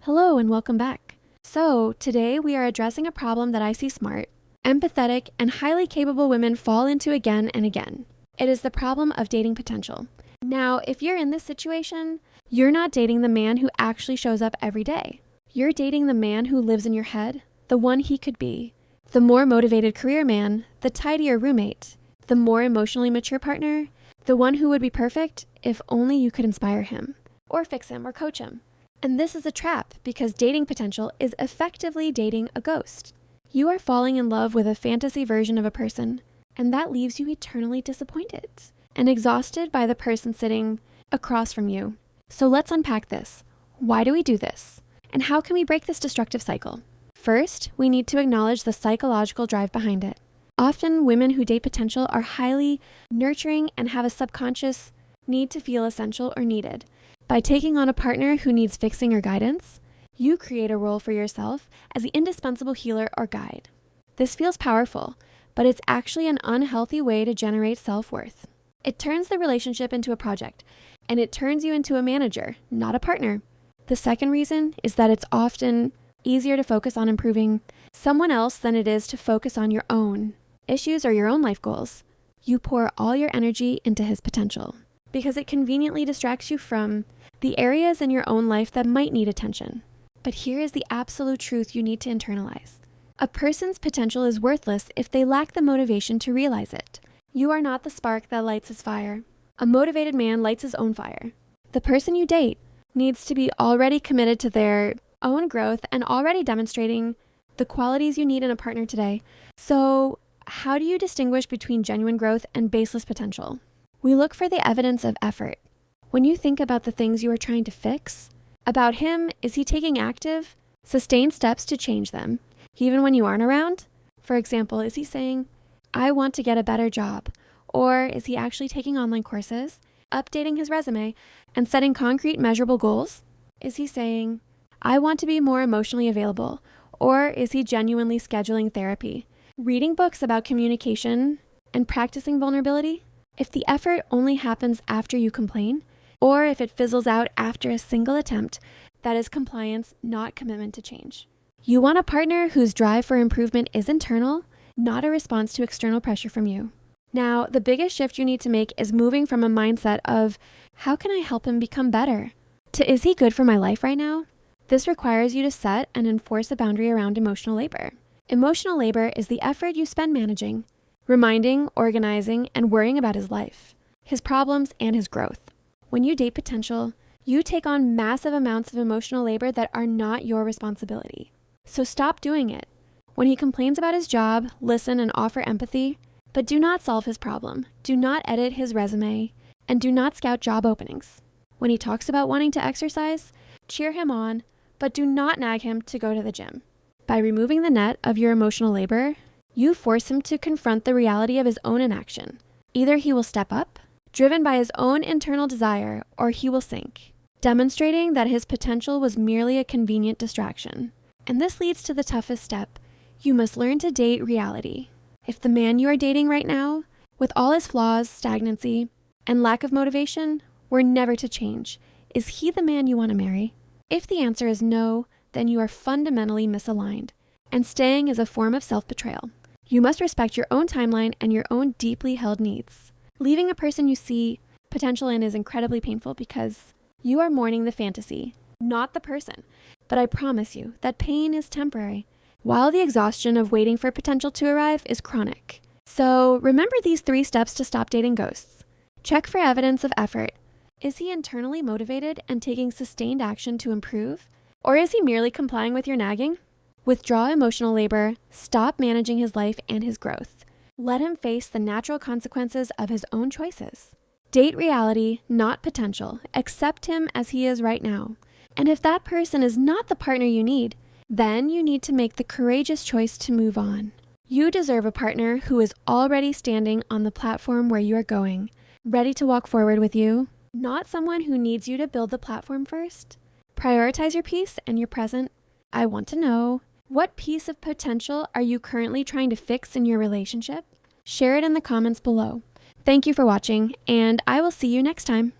Hello and welcome back. So, today we are addressing a problem that I see smart, empathetic, and highly capable women fall into again and again. It is the problem of dating potential. Now, if you're in this situation, you're not dating the man who actually shows up every day. You're dating the man who lives in your head, the one he could be, the more motivated career man, the tidier roommate, the more emotionally mature partner, the one who would be perfect if only you could inspire him, or fix him, or coach him. And this is a trap because dating potential is effectively dating a ghost. You are falling in love with a fantasy version of a person, and that leaves you eternally disappointed and exhausted by the person sitting across from you. So let's unpack this. Why do we do this? And how can we break this destructive cycle? First, we need to acknowledge the psychological drive behind it. Often, women who date potential are highly nurturing and have a subconscious need to feel essential or needed. By taking on a partner who needs fixing or guidance, you create a role for yourself as the indispensable healer or guide. This feels powerful, but it's actually an unhealthy way to generate self-worth. It turns the relationship into a project, and it turns you into a manager, not a partner. The second reason is that it's often easier to focus on improving someone else than it is to focus on your own issues or your own life goals. You pour all your energy into his potential because it conveniently distracts you from the areas in your own life that might need attention. But here is the absolute truth you need to internalize. A person's potential is worthless if they lack the motivation to realize it. You are not the spark that lights his fire. A motivated man lights his own fire. The person you date needs to be already committed to their own growth and already demonstrating the qualities you need in a partner today. So, how do you distinguish between genuine growth and baseless potential? We look for the evidence of effort. When you think about the things you are trying to fix, about him, is he taking active, sustained steps to change them, even when you aren't around? For example, is he saying, I want to get a better job? Or is he actually taking online courses, updating his resume, and setting concrete, measurable goals? Is he saying, I want to be more emotionally available? Or is he genuinely scheduling therapy, reading books about communication, and practicing vulnerability? If the effort only happens after you complain, or if it fizzles out after a single attempt, that is compliance, not commitment to change. You want a partner whose drive for improvement is internal, not a response to external pressure from you. Now, the biggest shift you need to make is moving from a mindset of, how can I help him become better? To, is he good for my life right now? This requires you to set and enforce a boundary around emotional labor. Emotional labor is the effort you spend managing, reminding, organizing, and worrying about his life, his problems, and his growth. When you date potential, you take on massive amounts of emotional labor that are not your responsibility. So stop doing it. When he complains about his job, listen and offer empathy, but do not solve his problem. Do not edit his resume, and do not scout job openings. When he talks about wanting to exercise, cheer him on, but do not nag him to go to the gym. By removing the net of your emotional labor, you force him to confront the reality of his own inaction. Either he will step up, driven by his own internal desire, or he will sink, demonstrating that his potential was merely a convenient distraction. And this leads to the toughest step. You must learn to date reality. If the man you are dating right now, with all his flaws, stagnancy, and lack of motivation, were never to change, is he the man you want to marry? If the answer is no, then you are fundamentally misaligned, and staying is a form of self-betrayal. You must respect your own timeline and your own deeply held needs. Leaving a person you see potential in is incredibly painful because you are mourning the fantasy, not the person. But I promise you that pain is temporary, while the exhaustion of waiting for potential to arrive is chronic. So remember these 3 steps to stop dating ghosts. Check for evidence of effort. Is he internally motivated and taking sustained action to improve? Or is he merely complying with your nagging? Withdraw emotional labor, stop managing his life and his growth. Let him face the natural consequences of his own choices. Date reality, not potential. Accept him as he is right now. And if that person is not the partner you need, then you need to make the courageous choice to move on. You deserve a partner who is already standing on the platform where you are going, ready to walk forward with you, not someone who needs you to build the platform first. Prioritize your peace and your present. I want to know, what piece of potential are you currently trying to fix in your relationship? Share it in the comments below. Thank you for watching, and I will see you next time.